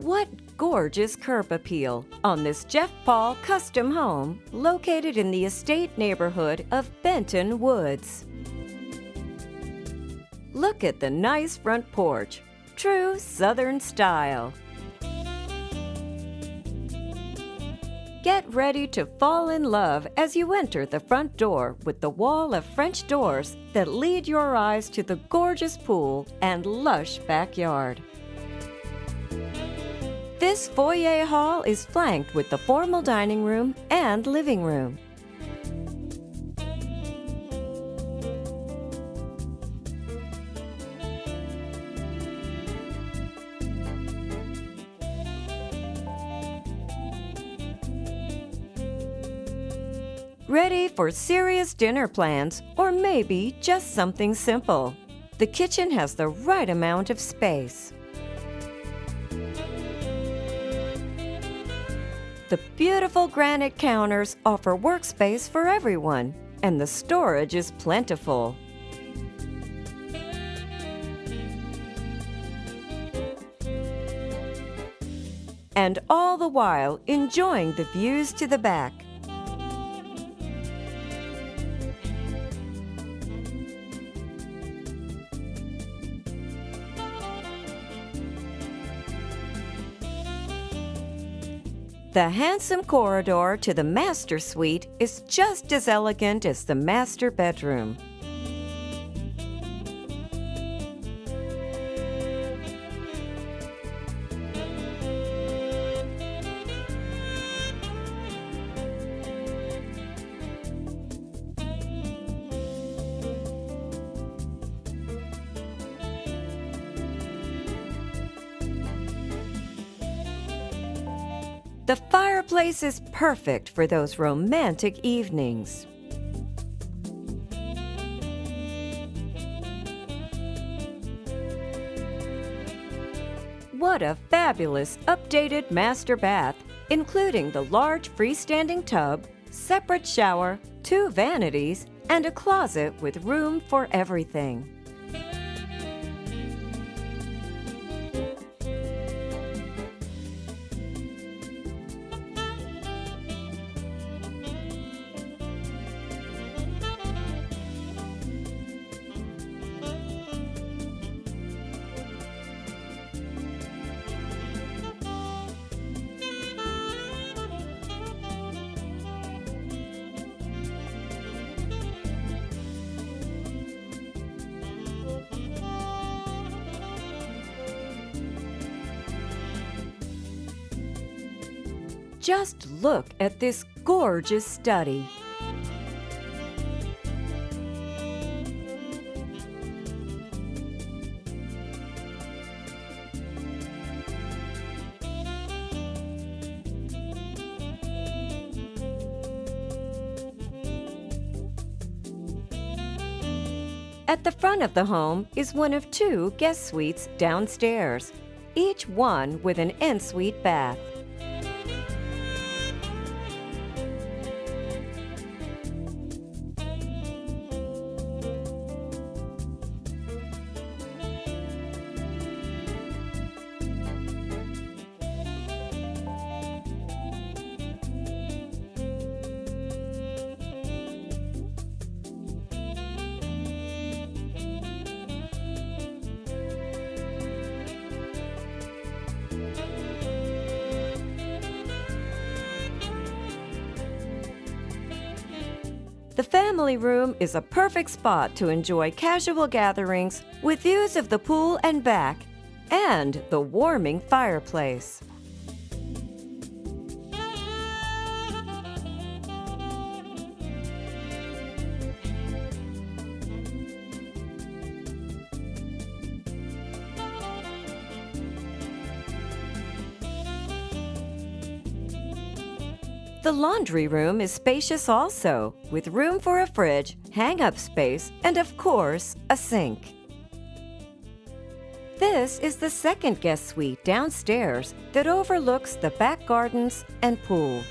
What gorgeous curb appeal on this Jeff Paul custom home located in the estate neighborhood of Benton Woods. Look at the nice front porch, true Southern style. Get ready to fall in love as you enter the front door with the wall of French doors that lead your eyes to the gorgeous pool and lush backyard. This foyer hall is flanked with the formal dining room and living room. Ready for serious dinner plans or maybe just something simple? The kitchen has the right amount of space. The beautiful granite counters offer workspace for everyone, and the storage is plentiful. And all the while enjoying the views to the back. The handsome corridor to the master suite is just as elegant as the master bedroom. The fireplace is perfect for those romantic evenings. What a fabulous updated master bath, including the large freestanding tub, separate shower, 2 vanities, and a closet with room for everything. Just look at this gorgeous study. At the front of the home is one of 2 guest suites downstairs, each one with an ensuite bath. The family room is a perfect spot to enjoy casual gatherings with views of the pool and back, and the warming fireplace. The laundry room is spacious also, with room for a fridge, hang-up space, and of course, a sink. This is the second guest suite downstairs that overlooks the back gardens and pool.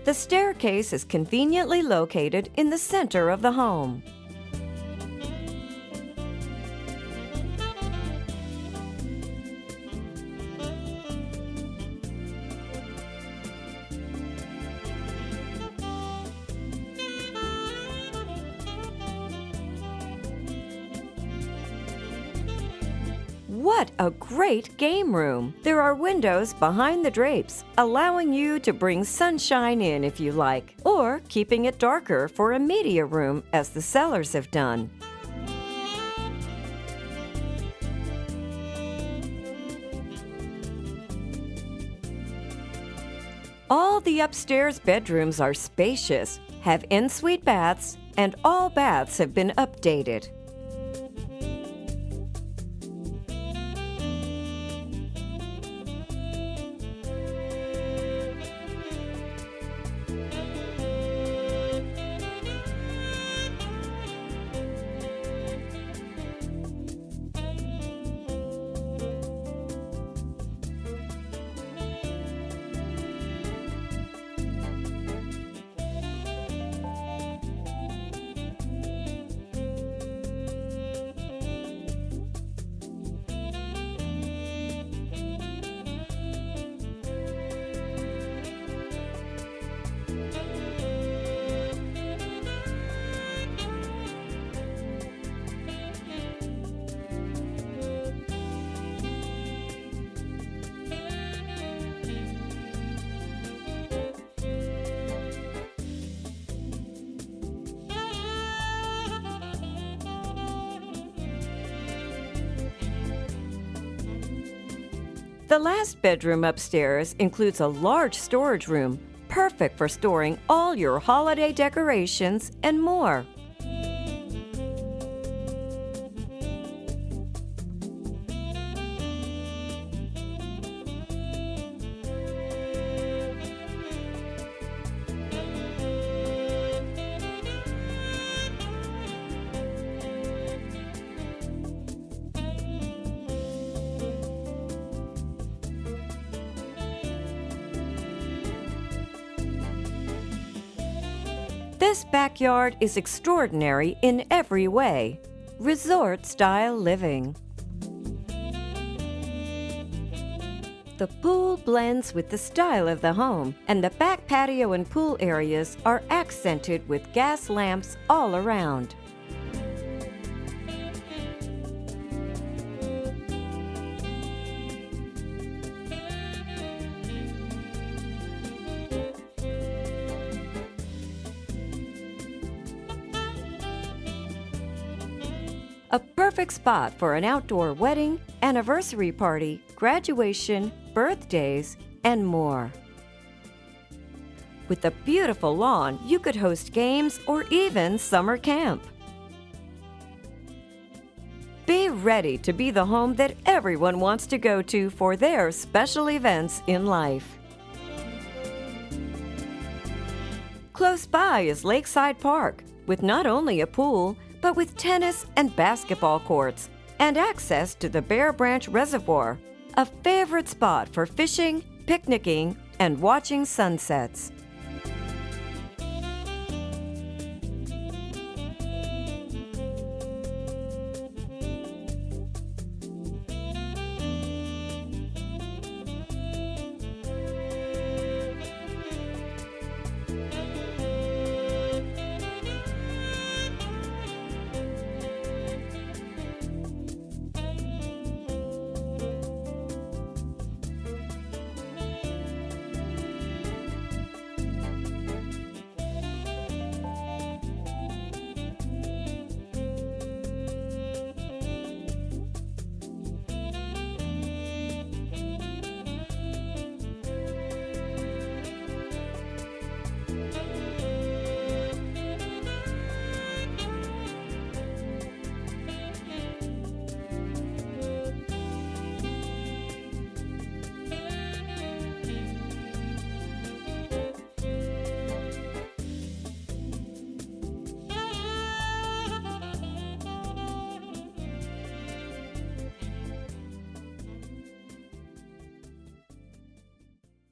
The staircase is conveniently located in the center of the home. What a great game room! There are windows behind the drapes, allowing you to bring sunshine in if you like, or keeping it darker for a media room as the cellars have done. All the upstairs bedrooms are spacious, have ensuite baths, and all baths have been updated. The last bedroom upstairs includes a large storage room, perfect for storing all your holiday decorations and more. This backyard is extraordinary in every way. Resort-style living. The pool blends with the style of the home, and the back patio and pool areas are accented with gas lamps all around. A perfect spot for an outdoor wedding, anniversary party, graduation, birthdays, and more. With a beautiful lawn, you could host games or even summer camp. Be ready to be the home that everyone wants to go to for their special events in life. Close by is Lakeside Park, with not only a pool, but with tennis and basketball courts, and access to the Bear Branch Reservoir, a favorite spot for fishing, picnicking, and watching sunsets.